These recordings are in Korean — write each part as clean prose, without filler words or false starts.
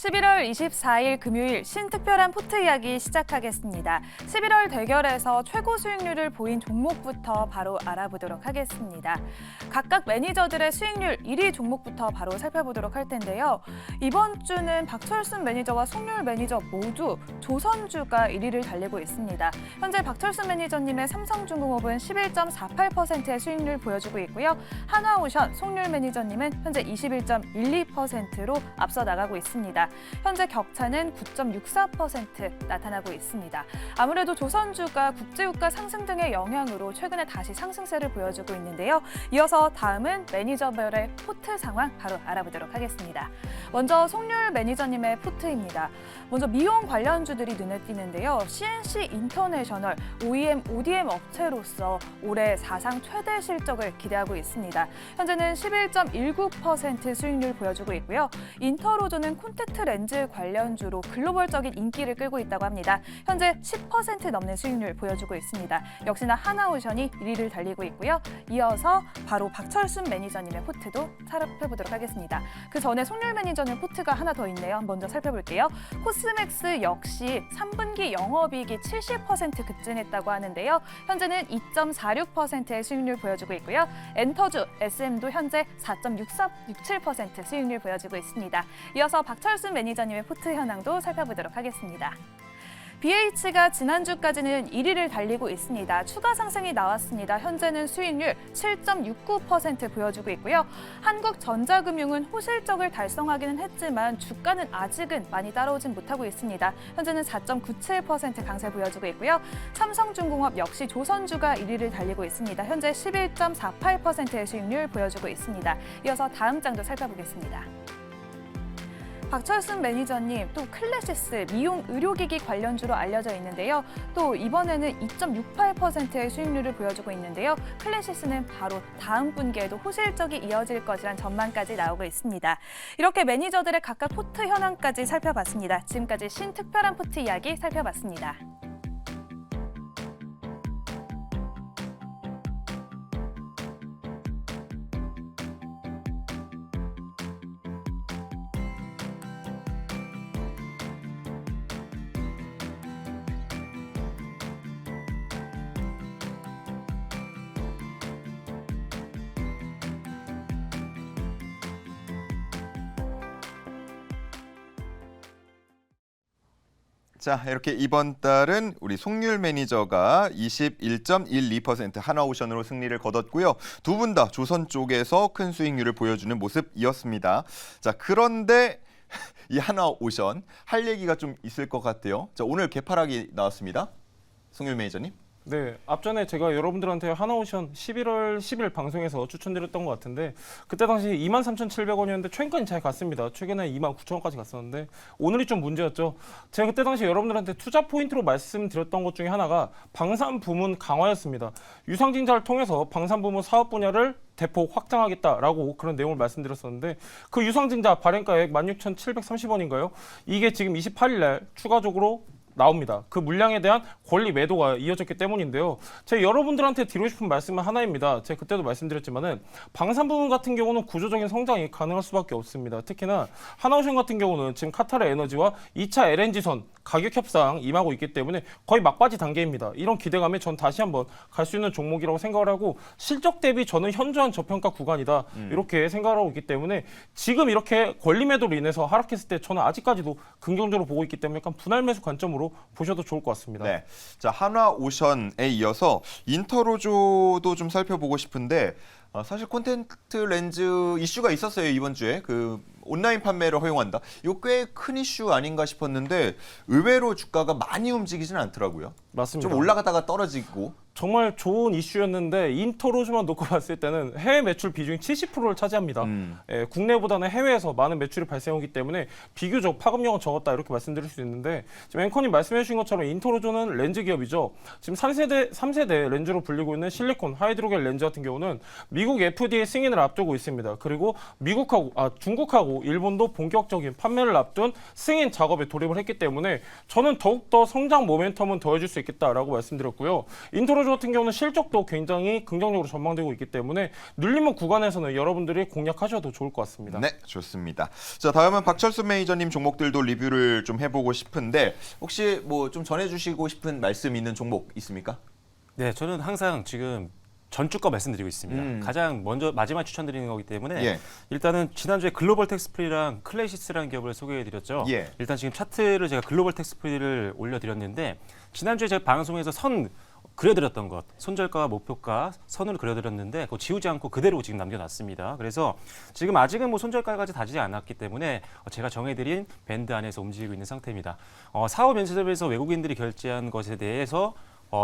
11월 24일 금요일 신특별한 포트 이야기 시작하겠습니다. 11월 대결에서 최고 수익률을 보인 종목부터 바로 알아보도록 하겠습니다. 각각 매니저들의 수익률 1위 종목부터 바로 살펴보도록 할 텐데요. 이번 주는 박철순 매니저와 송률 매니저 모두 조선주가 1위를 달리고 있습니다. 현재 박철순 매니저님의 삼성중공업은 11.48%의 수익률 보여주고 있고요. 한화오션 송률 매니저님은 현재 21.12%로 앞서 나가고 있습니다. 현재 격차는 9.64% 나타나고 있습니다. 아무래도 조선주가 국제유가 상승 등의 영향으로 최근에 다시 상승세를 보여주고 있는데요. 이어서 다음은 매니저별의 포트 상황 바로 알아보도록 하겠습니다. 먼저 송률 매니저님의 포트입니다. 먼저 미용 관련주들이 눈에 띄는데요. CNC 인터내셔널 OEM, ODM 업체로서 올해 사상 최대 실적을 기대하고 있습니다. 현재는 11.19% 수익률 보여주고 있고요. 인터로조는 콘택트 렌즈 관련주로 글로벌적인 인기를 끌고 있다고 합니다. 현재 10% 넘는 수익률 보여주고 있습니다. 역시나 하나오션이 1위를 달리고 있고요. 이어서 바로 박철순 매니저님의 포트도 살펴보도록 하겠습니다. 그 전에 송률 매니저님 포트가 하나 더 있네요. 먼저 살펴볼게요. 코스맥스 역시 3분기 영업이익이 70% 급증했다고 하는데요. 현재는 2.46%의 수익률 보여주고 있고요. 엔터주, SM도 현재 4.67% 수익률 보여주고 있습니다. 이어서 박철순 매니저님의 포트 현황도 살펴보도록 하겠습니다. BH가 지난주까지는 1위를 달리고 있습니다. 추가 상승이 나왔습니다. 현재는 수익률 7.69% 보여주고 있고요. 한국전자금융은 호실적을 달성하기는 했지만 주가는 아직은 많이 따라오진 못하고 있습니다. 현재는 4.97% 강세 보여주고 있고요. 삼성중공업 역시 조선주가 1위를 달리고 있습니다. 현재 11.48%의 수익률 보여주고 있습니다. 이어서 다음 장도 살펴보겠습니다. 박철순 매니저님, 또 클래시스 미용 의료기기 관련주로 알려져 있는데요. 또 이번에는 2.68%의 수익률을 보여주고 있는데요. 클래시스는 바로 다음 분기에도 호실적이 이어질 것이란 전망까지 나오고 있습니다. 이렇게 매니저들의 각각 포트 현황까지 살펴봤습니다. 지금까지 신특별한 포트 이야기 살펴봤습니다. 자, 이렇게 이번 달은 우리 송률 매니저가 21.12% 하나오션으로 승리를 거뒀고요. 두 분 다 조선 쪽에서 큰 수익률을 보여주는 모습이었습니다. 자, 그런데 이 하나오션 할 얘기가 좀 있을 것 같아요. 자, 오늘 개파락이 나왔습니다. 송률 매니저님. 네, 앞전에 제가 여러분들한테 하나오션 11월 10일 방송에서 추천드렸던 것 같은데 그때 당시 23,700원이었는데 최근까지 잘 갔습니다. 최근에 29,000원까지 갔었는데 오늘이 좀 문제였죠. 제가 그때 당시 여러분들한테 투자 포인트로 말씀드렸던 것 중에 하나가 방산 부문 강화였습니다. 유상증자를 통해서 방산 부문 사업 분야를 대폭 확장하겠다라고 그런 내용을 말씀드렸었는데 그 유상증자 발행가액 16,730원인가요? 이게 지금 28일 날 추가적으로 나옵니다. 그 물량에 대한 권리 매도가 이어졌기 때문인데요. 제가 여러분들한테 드리고 싶은 말씀은 하나입니다. 제가 그때도 말씀드렸지만은 방산 부분 같은 경우는 구조적인 성장이 가능할 수밖에 없습니다. 특히나 하나오션 같은 경우는 지금 카타르 에너지와 2차 LNG선 가격 협상 임하고 있기 때문에 거의 막바지 단계입니다. 이런 기대감에 전 다시 한번 갈 수 있는 종목이라고 생각을 하고 실적 대비 저는 현저한 저평가 구간이다. 이렇게 생각을 하고 있기 때문에 지금 이렇게 권리 매도로 인해서 하락했을 때 저는 아직까지도 긍정적으로 보고 있기 때문에 약간 분할 매수 관점으로 보셔도 좋을 것 같습니다. 네. 자, 한화오션에 이어서 인터로조도 좀 살펴보고 싶은데 사실 콘텐트 렌즈 이슈가 있었어요. 이번 주에 그 온라인 판매를 허용한다. 이거 꽤 큰 이슈 아닌가 싶었는데 의외로 주가가 많이 움직이지는 않더라고요. 맞습니다. 좀 올라가다가 떨어지고. 정말 좋은 이슈였는데 인터로즈만 놓고 봤을 때는 해외 매출 비중이 70%를 차지합니다. 예, 국내보다는 해외에서 많은 매출이 발생하기 때문에 비교적 파급력은 적었다 이렇게 말씀드릴 수 있는데 지금 앵커님 말씀해 주신 것처럼 인터로즈는 렌즈 기업이죠. 지금 3세대 렌즈로 불리고 있는 실리콘 하이드로겔 렌즈 같은 경우는 미국 미국 FDA 승인을 앞두고 있습니다. 그리고 중국하고 일본도 본격적인 판매를 앞둔 승인 작업에 돌입을 했기 때문에 저는 더욱더 성장 모멘텀은 더해줄 수 있겠다라고 말씀드렸고요. 인트로즈 같은 경우는 실적도 굉장히 긍정적으로 전망되고 있기 때문에 눌림목 구간에서는 여러분들이 공략하셔도 좋을 것 같습니다. 네, 좋습니다. 자, 다음은 박철수 매니저님 종목들도 리뷰를 좀 해보고 싶은데 혹시 뭐 좀 전해주시고 싶은 말씀 있는 종목 있습니까? 네, 저는 항상 지금 전주 거 말씀드리고 있습니다. 가장 먼저 마지막 추천드리는 거기 때문에 예. 일단은 지난주에 글로벌 텍스프리랑 클래시스라는 기업을 소개해드렸죠. 예. 일단 지금 차트를 제가 글로벌 텍스프리를 올려드렸는데 지난주에 제가 방송에서 선 그려드렸던 것, 손절가와 목표가 선으로 그려드렸는데 그거 지우지 않고 그대로 지금 남겨놨습니다. 그래서 지금 아직은 뭐 손절가까지 다지지 않았기 때문에 제가 정해드린 밴드 안에서 움직이고 있는 상태입니다. 사업 면세점에서 외국인들이 결제한 것에 대해서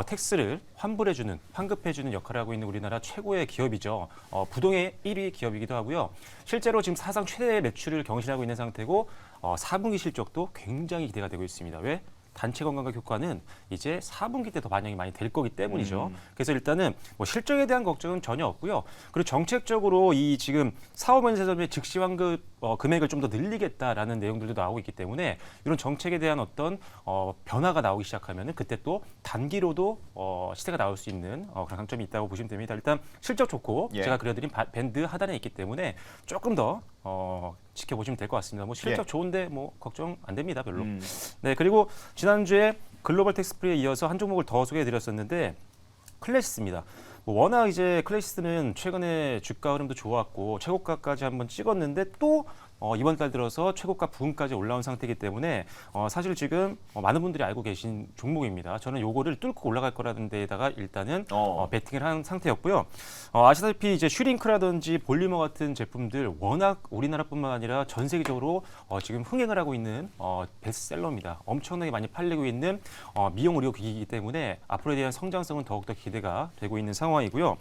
텍스를 환불해주는, 환급해주는 역할을 하고 있는 우리나라 최고의 기업이죠. 부동의 1위 기업이기도 하고요. 실제로 지금 사상 최대 매출을 경신하고 있는 상태고 4분기 실적도 굉장히 기대가 되고 있습니다. 왜? 단체 건강과 효과는 이제 4분기 때 더 반영이 많이 될 거기 때문이죠. 그래서 일단은 뭐 실적에 대한 걱정은 전혀 없고요. 그리고 정책적으로 이 지금 사업면세점의 즉시 환급 금액을 좀 더 늘리겠다라는 내용들도 나오고 있기 때문에 이런 정책에 대한 어떤 변화가 나오기 시작하면은 그때 또 단기로도 시세가 나올 수 있는 그런 강점이 있다고 보시면 됩니다. 일단 실적 좋고 예. 제가 그려드린 밴드 하단에 있기 때문에 조금 더 지켜보시면 될 것 같습니다. 뭐 실적 예. 좋은데 뭐 걱정 안 됩니다, 별로. 네, 그리고 지난주에 글로벌 텍스프리에 이어서 한 종목을 더 소개해드렸었는데 클래시스입니다. 뭐 워낙 이제 클래시스는 최근에 주가 흐름도 좋았고 최고가까지 한번 찍었는데 또 이번 달 들어서 최고가 부근까지 올라온 상태이기 때문에 사실 지금 많은 분들이 알고 계신 종목입니다. 저는 요거를 뚫고 올라갈 거라는 데에다가 일단은 베팅을 한 상태였고요. 아시다시피 이제 슈링크라든지 볼리머 같은 제품들 워낙 우리나라뿐만 아니라 전 세계적으로 지금 흥행을 하고 있는 베스트셀러입니다. 엄청나게 많이 팔리고 있는 미용 의료 기기이기 때문에 앞으로에 대한 성장성은 더욱더 기대가 되고 있는 상황이고요.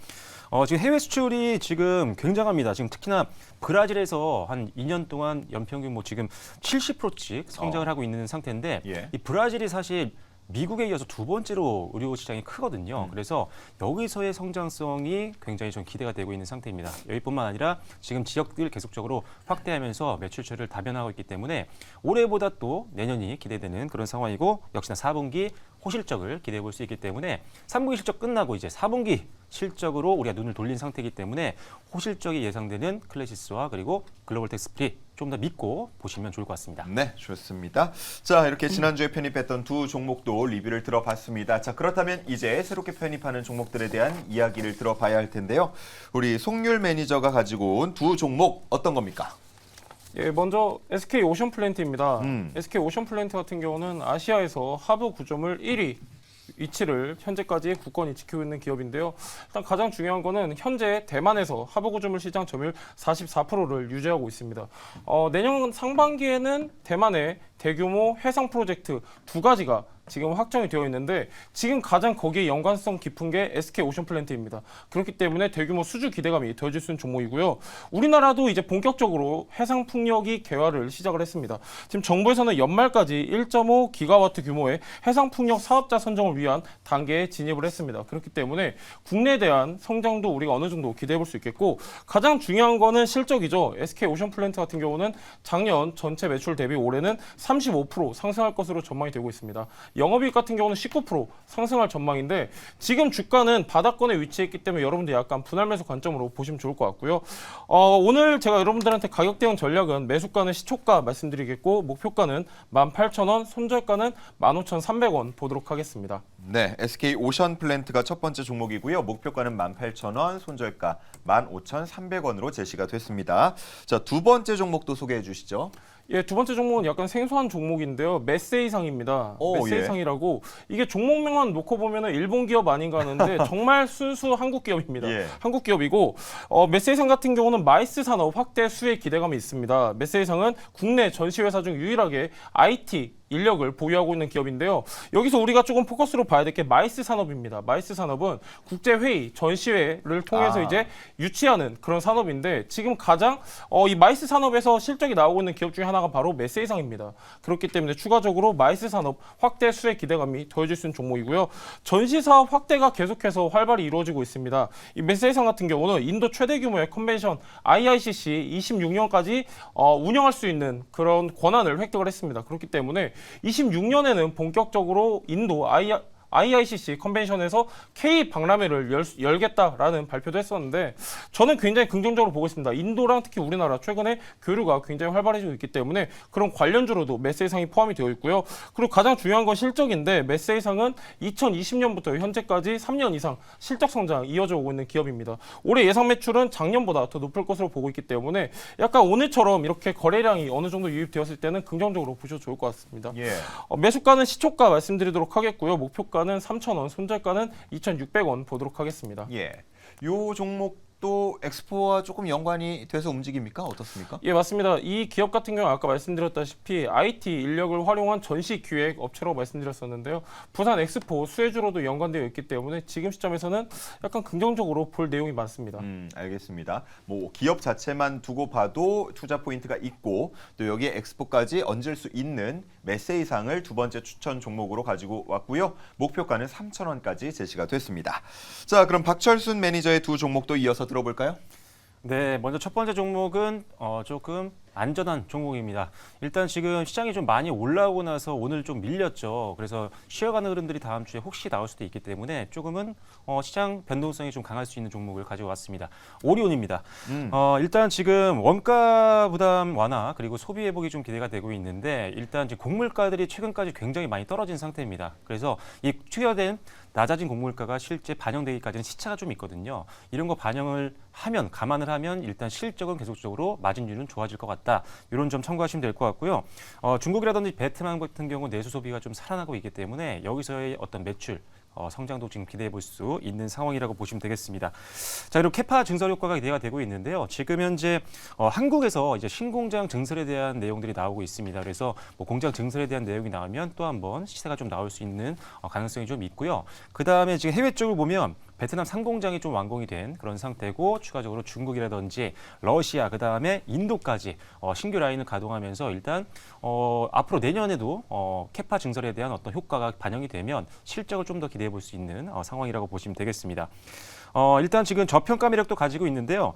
지금 해외 수출이 지금 굉장합니다. 지금 특히나 브라질에서 한 2년 동안 연평균 뭐 지금 70%씩 성장을 하고 있는 상태인데 예. 이 브라질이 사실 미국에 이어서 두 번째로 의료 시장이 크거든요. 그래서 여기서의 성장성이 굉장히 좀 기대가 되고 있는 상태입니다. 여기뿐만 아니라 지금 지역들 계속적으로 확대하면서 매출처를 다변화하고 있기 때문에 올해보다 또 내년이 기대되는 그런 상황이고 역시나 4분기 호실적을 기대해 볼 수 있기 때문에 3분기 실적 끝나고 이제 4분기 실적으로 우리가 눈을 돌린 상태이기 때문에 호실적이 예상되는 클래시스와 그리고 글로벌 텍스프리 좀 더 믿고 보시면 좋을 것 같습니다. 네, 좋습니다. 자, 이렇게 지난주에 편입했던 두 종목도 리뷰를 들어봤습니다. 자, 그렇다면 이제 새롭게 편입하는 종목들에 대한 이야기를 들어봐야 할 텐데요. 우리 송률 매니저가 가지고 온 두 종목 어떤 겁니까? 예, 먼저 SK 오션플랜트입니다. 음. SK 오션플랜트 같은 경우는 아시아에서 하부 구조물 1위 위치를 현재까지 굳건히 지키고 있는 기업인데요. 일단 가장 중요한 거는 현재 대만에서 하부 구조물 시장 점유율 44%를 유지하고 있습니다. 내년 상반기에는 대만의 대규모 해상 프로젝트 두 가지가 지금 확정이 되어 있는데 지금 가장 거기에 연관성 깊은 게 SK 오션플랜트입니다. 그렇기 때문에 대규모 수주 기대감이 더해질 수 있는 종목이고요. 우리나라도 이제 본격적으로 해상 풍력이 개화를 시작을 했습니다. 지금 정부에서는 연말까지 1.5 기가와트 규모의 해상 풍력 사업자 선정을 위한 단계에 진입을 했습니다. 그렇기 때문에 국내에 대한 성장도 우리가 어느 정도 기대해 볼 수 있겠고 가장 중요한 거는 실적이죠. SK 오션플랜트 같은 경우는 작년 전체 매출 대비 올해는 35% 상승할 것으로 전망이 되고 있습니다. 영업이익 같은 경우는 19% 상승할 전망인데 지금 주가는 바닥권에 위치했기 때문에 여러분들 약간 분할 매수 관점으로 보시면 좋을 것 같고요. 오늘 제가 여러분들한테 가격 대응 전략은 매수가는 시초가 말씀드리겠고 목표가는 18,000원, 손절가는 15,300원 보도록 하겠습니다. 네, SK 오션플랜트가 첫 번째 종목이고요. 목표가는 18,000원, 손절가 15,300원으로 제시가 됐습니다. 자, 두 번째 종목도 소개해 주시죠. 예, 두 번째 종목은 약간 생소한 종목인데요. 메세이상입니다. 오, 메세이상이라고 이게 종목명만 놓고 보면은 일본 기업 아닌가 하는데 정말 순수 한국 기업입니다. 예. 한국 기업이고 메세이상 같은 경우는 마이스 산업 확대 수혜 기대감이 있습니다. 메세이상은 국내 전시회사 중 유일하게 IT 인력을 보유하고 있는 기업인데요. 여기서 우리가 조금 포커스로 봐야 될 게 마이스 산업입니다. 마이스 산업은 국제회의, 전시회를 통해서 이제 유치하는 그런 산업인데 지금 가장 이 마이스 산업에서 실적이 나오고 있는 기업 중에 하나가 바로 메세이상입니다. 그렇기 때문에 추가적으로 마이스 산업 확대 수혜 기대감이 더해질 수 있는 종목이고요. 전시 사업 확대가 계속해서 활발히 이루어지고 있습니다. 이 메세이상 같은 경우는 인도 최대 규모의 컨벤션 IICC 26년까지 운영할 수 있는 그런 권한을 획득을 했습니다. 그렇기 때문에 26년에는 본격적으로 인도 IICC 컨벤션에서 K 박람회를 열겠다라는 발표도 했었는데 저는 굉장히 긍정적으로 보고 있습니다. 인도랑 특히 우리나라 최근에 교류가 굉장히 활발해지고 있기 때문에 그런 관련주로도 메세이상이 포함이 되어 있고요. 그리고 가장 중요한 건 실적인데 메세이상은 2020년부터 현재까지 3년 이상 실적 성장 이어져 오고 있는 기업입니다. 올해 예상 매출은 작년보다 더 높을 것으로 보고 있기 때문에 약간 오늘처럼 이렇게 거래량이 어느 정도 유입되었을 때는 긍정적으로 보셔도 좋을 것 같습니다. 예. 매수가는 시초가 말씀드리도록 하겠고요. 목표가는 3,000원, 손절가는 2,600원 보도록 하겠습니다. 예. 요 종목도 엑스포와 조금 연관이 돼서 움직입니까? 어떻습니까? 예, 맞습니다. 이 기업 같은 경우 아까 말씀드렸다시피 IT 인력을 활용한 전시 기획 업체라고 말씀드렸었는데요. 부산 엑스포 수혜주로도 연관되어 있기 때문에 지금 시점에서는 약간 긍정적으로 볼 내용이 많습니다. 알겠습니다. 뭐 기업 자체만 두고 봐도 투자 포인트가 있고 또 여기에 엑스포까지 얹을 수 있는 메세이상을 두 번째 추천 종목으로 가지고 왔고요. 목표가는 3,000원까지 제시가 됐습니다. 자, 그럼 박철순 매니저의 두 종목도 이어서 들어볼까요? 네, 먼저 첫 번째 종목은 조금 안전한 종목입니다. 일단 지금 시장이 좀 많이 올라오고 나서 오늘 좀 밀렸죠. 그래서 쉬어가는 흐름들이 다음 주에 혹시 나올 수도 있기 때문에 조금은 시장 변동성이 좀 강할 수 있는 종목을 가지고 왔습니다. 오리온입니다. 일단 지금 원가 부담 완화 그리고 소비 회복이 좀 기대가 되고 있는데 일단 이제 곡물가들이 최근까지 굉장히 많이 떨어진 상태입니다. 그래서 이 투여된 낮아진 곡물가가 실제 반영되기까지는 시차가 좀 있거든요. 이런 거 반영을 하면 감안을 하면 일단 실적은 계속적으로 마진율은 좋아질 것 같다. 이런 점 참고하시면 될 것 같고요. 중국이라든지 베트남 같은 경우 내수 소비가 좀 살아나고 있기 때문에 여기서의 어떤 매출 성장도 지금 기대해 볼 수 있는 상황이라고 보시면 되겠습니다. 자, 그리고 캐파 증설 효과가 기대가 되고 있는데요. 지금 현재 한국에서 이제 신공장 증설에 대한 내용들이 나오고 있습니다. 그래서 뭐 공장 증설에 대한 내용이 나오면 또 한번 시세가 좀 나올 수 있는 가능성이 좀 있고요. 그 다음에 지금 해외 쪽을 보면 베트남 상공장이 좀 완공이 된 그런 상태고 추가적으로 중국이라든지 러시아 그다음에 인도까지 신규 라인을 가동하면서 일단 앞으로 내년에도 캐파 증설에 대한 어떤 효과가 반영이 되면 실적을 좀 더 기대해 볼 수 있는 상황이라고 보시면 되겠습니다. 일단 지금 저평가 매력도 가지고 있는데요.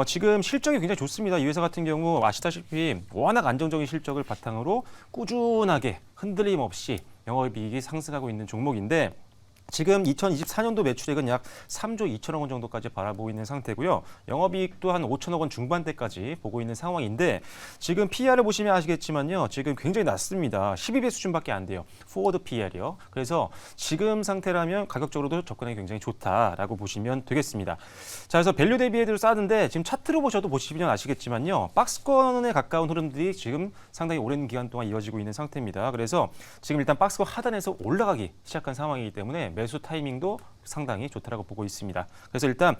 지금 실적이 굉장히 좋습니다. 이 회사 같은 경우 아시다시피 워낙 안정적인 실적을 바탕으로 꾸준하게 흔들림 없이 영업이익이 상승하고 있는 종목인데 지금 2024년도 매출액은 약 3조 2천억 원 정도까지 바라보고 있는 상태고요. 영업이익도 한 5천억 원 중반대까지 보고 있는 상황인데 지금 PER을 보시면 아시겠지만요. 지금 굉장히 낮습니다. 12배 수준밖에 안 돼요. 포워드 PER이요. 그래서 지금 상태라면 가격적으로도 접근하기 굉장히 좋다라고 보시면 되겠습니다. 자, 그래서 밸류 대비해도 싸는데 지금 차트로 보시면 아시겠지만요. 박스권에 가까운 흐름들이 지금 상당히 오랜 기간 동안 이어지고 있는 상태입니다. 그래서 지금 일단 박스권 하단에서 올라가기 시작한 상황이기 때문에 매수 타이밍도 상당히 좋다라고 보고 있습니다. 그래서 일단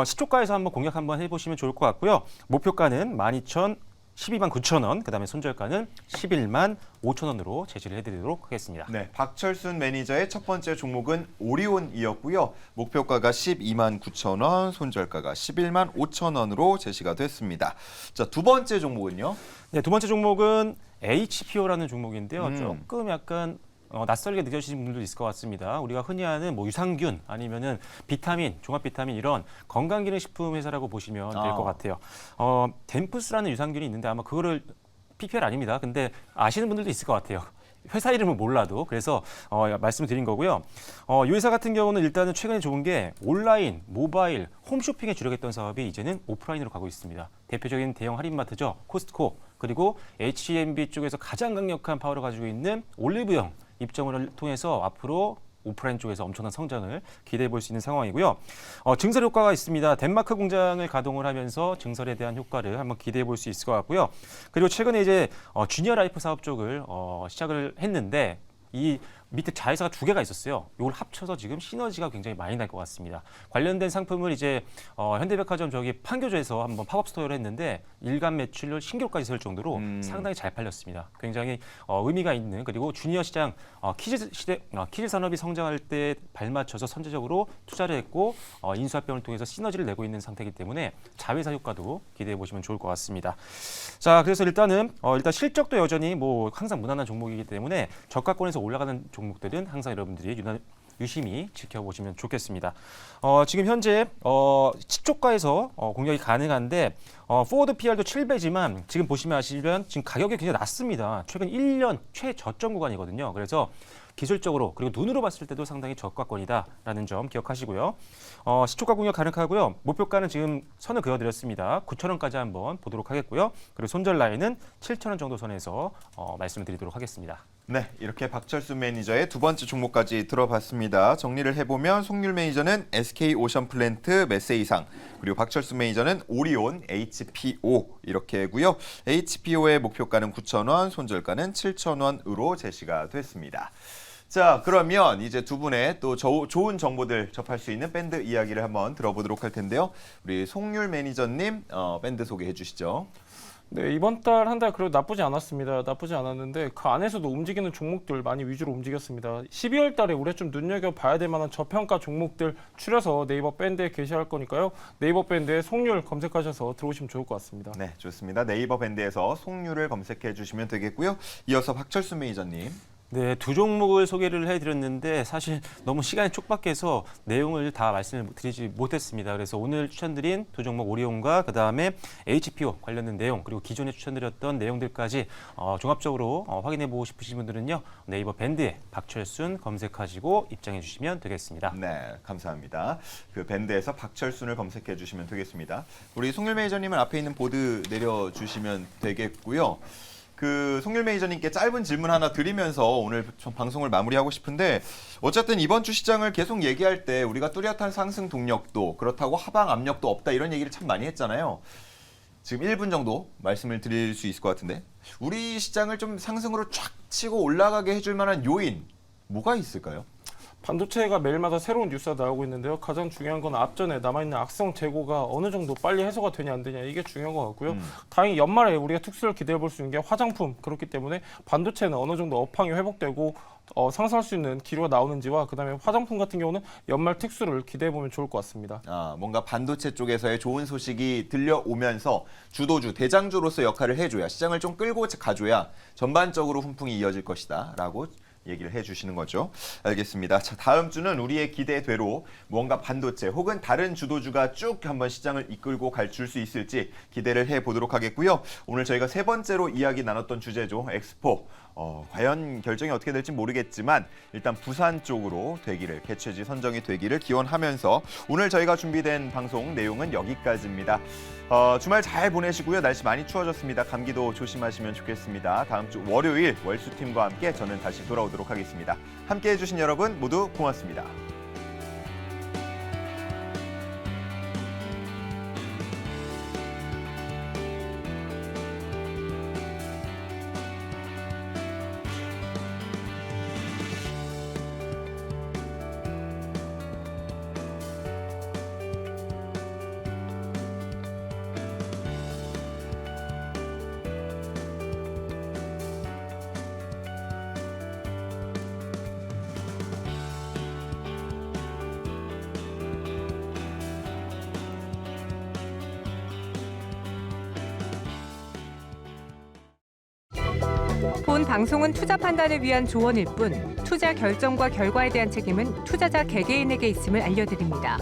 시초가에서 한번 공략 한번 해보시면 좋을 것 같고요. 목표가는 12만 9천 원, 그다음에 손절가는 11만 5천 원으로 제시를 해드리도록 하겠습니다. 네, 박철순 매니저의 첫 번째 종목은 오리온이었고요. 목표가가 12만 9천 원, 손절가가 11만 5천 원으로 제시가 됐습니다. 자, 두 번째 종목은요? 네, 두 번째 종목은 HPO라는 종목인데요. 조금 약간 낯설게 느껴지시는 분들도 있을 것 같습니다. 우리가 흔히 아는 뭐 유산균 아니면은 비타민, 종합 비타민 이런 건강기능식품 회사라고 보시면 될 것 같아요. 덴프스라는 유산균이 있는데 아마 그거를 PPL 아닙니다. 근데 아시는 분들도 있을 것 같아요. 회사 이름은 몰라도 그래서 말씀드린 거고요. 이 회사 같은 경우는 일단은 최근에 좋은 게 온라인, 모바일, 홈쇼핑에 주력했던 사업이 이제는 오프라인으로 가고 있습니다. 대표적인 대형 할인마트죠. 코스트코 그리고 H&B 쪽에서 가장 강력한 파워를 가지고 있는 올리브영 입점을 통해서 앞으로 오프라인 쪽에서 엄청난 성장을 기대해 볼 수 있는 상황이고요. 증설 효과가 있습니다. 덴마크 공장을 가동을 하면서 증설에 대한 효과를 한번 기대해 볼 수 있을 것 같고요. 그리고 최근에 이제 주니어 라이프 사업 쪽을 시작을 했는데 이 밑에 자회사가 두 개가 있었어요. 이걸 합쳐서 지금 시너지가 굉장히 많이 날 것 같습니다. 관련된 상품을 이제 현대백화점 저기 판교점에서 한번 팝업 스토어를 했는데 일간 매출을 신기록까지 세울 정도로 상당히 잘 팔렸습니다. 굉장히 의미가 있는 그리고 주니어 시장 키즈 산업이 성장할 때 발맞춰서 선제적으로 투자를 했고 인수합병을 통해서 시너지를 내고 있는 상태이기 때문에 자회사 효과도 기대해 보시면 좋을 것 같습니다. 자, 그래서 일단 실적도 여전히 뭐 항상 무난한 종목이기 때문에 저가권에서 올라가는 종목들은 항상 여러분들이 유심히 지켜보시면 좋겠습니다. 지금 현재 시초가에서 공략이 가능한데 포워드 PR도 7배지만 지금 보시면 아시면 지금 가격이 굉장히 낮습니다. 최근 1년 최저점 구간이거든요. 그래서 기술적으로 그리고 눈으로 봤을 때도 상당히 저가권이다라는 점 기억하시고요. 시초가 공략 가능하고요. 목표가는 지금 선을 그어드렸습니다. 9,000원까지 한번 보도록 하겠고요. 그리고 손절 라인은 7,000원 정도 선에서 말씀을 드리도록 하겠습니다. 네, 이렇게 박철수 매니저의 두 번째 종목까지 들어봤습니다. 정리를 해보면 송률 매니저는 SK 오션플랜트, 메세이상, 그리고 박철수 매니저는 오리온, HPO 이렇게고요. HPO의 목표가는 9,000원, 손절가는 7,000원으로 제시가 됐습니다. 자, 그러면 이제 두 분의 또 좋은 정보들 접할 수 있는 밴드 이야기를 한번 들어보도록 할 텐데요. 우리 송률 매니저님 밴드 소개해 주시죠. 네, 이번 달 한 달 그래도 나쁘지 않았습니다. 나쁘지 않았는데 그 안에서도 움직이는 종목들 많이 위주로 움직였습니다. 12월 달에 우리가 좀 눈여겨봐야 될 만한 저평가 종목들 추려서 네이버 밴드에 게시할 거니까요. 네이버 밴드에 송률 검색하셔서 들어오시면 좋을 것 같습니다. 네, 좋습니다. 네이버 밴드에서 송률을 검색해 주시면 되겠고요. 이어서 박철수 매니저님. 네, 두 종목을 소개를 해드렸는데 사실 너무 시간이 촉박해서 내용을 다 말씀을 드리지 못했습니다. 그래서 오늘 추천드린 두 종목 오리온과 그다음에 HPO 관련된 내용 그리고 기존에 추천드렸던 내용들까지 종합적으로 확인해보고 싶으신 분들은요. 네이버 밴드에 박철순 검색하시고 입장해 주시면 되겠습니다. 네, 감사합니다. 그 밴드에서 박철순을 검색해 주시면 되겠습니다. 우리 송률 매니저님은 앞에 있는 보드 내려주시면 되겠고요. 그 송률 매니저님께 짧은 질문 하나 드리면서 오늘 방송을 마무리하고 싶은데 어쨌든 이번 주 시장을 계속 얘기할 때 우리가 뚜렷한 상승 동력도 그렇다고 하방 압력도 없다 이런 얘기를 참 많이 했잖아요. 지금 1분 정도 말씀을 드릴 수 있을 것 같은데 우리 시장을 좀 상승으로 쫙 치고 올라가게 해줄 만한 요인 뭐가 있을까요? 반도체가 매일마다 새로운 뉴스가 나오고 있는데요. 가장 중요한 건 앞전에 남아있는 악성 재고가 어느 정도 빨리 해소가 되냐 안 되냐 이게 중요한 것 같고요. 다행히 연말에 우리가 특수를 기대해 볼 수 있는 게 화장품 그렇기 때문에 반도체는 어느 정도 업황이 회복되고 상승할 수 있는 기류가 나오는지와 그다음에 화장품 같은 경우는 연말 특수를 기대해 보면 좋을 것 같습니다. 뭔가 반도체 쪽에서의 좋은 소식이 들려오면서 주도주, 대장주로서 역할을 해줘야 시장을 좀 끌고 가줘야 전반적으로 훈풍이 이어질 것이다라고 얘기를 해주시는 거죠. 알겠습니다. 자, 다음 주는 우리의 기대대로 무언가 반도체 혹은 다른 주도주가 쭉 한번 시장을 이끌고 줄 수 있을지 기대를 해보도록 하겠고요. 오늘 저희가 세 번째로 이야기 나눴던 주제죠. 엑스포. 과연 결정이 어떻게 될지 모르겠지만 일단 부산 쪽으로 되기를, 개최지 선정이 되기를 기원하면서 오늘 저희가 준비된 방송 내용은 여기까지입니다. 주말 잘 보내시고요. 날씨 많이 추워졌습니다. 감기도 조심하시면 좋겠습니다. 다음 주 월요일 월수팀과 함께 저는 다시 돌아오도록 하겠습니다. 함께해 주신 여러분 모두 고맙습니다. 본 방송은 투자 판단을 위한 조언일 뿐 투자 결정과 결과에 대한 책임은 투자자 개개인에게 있음을 알려드립니다.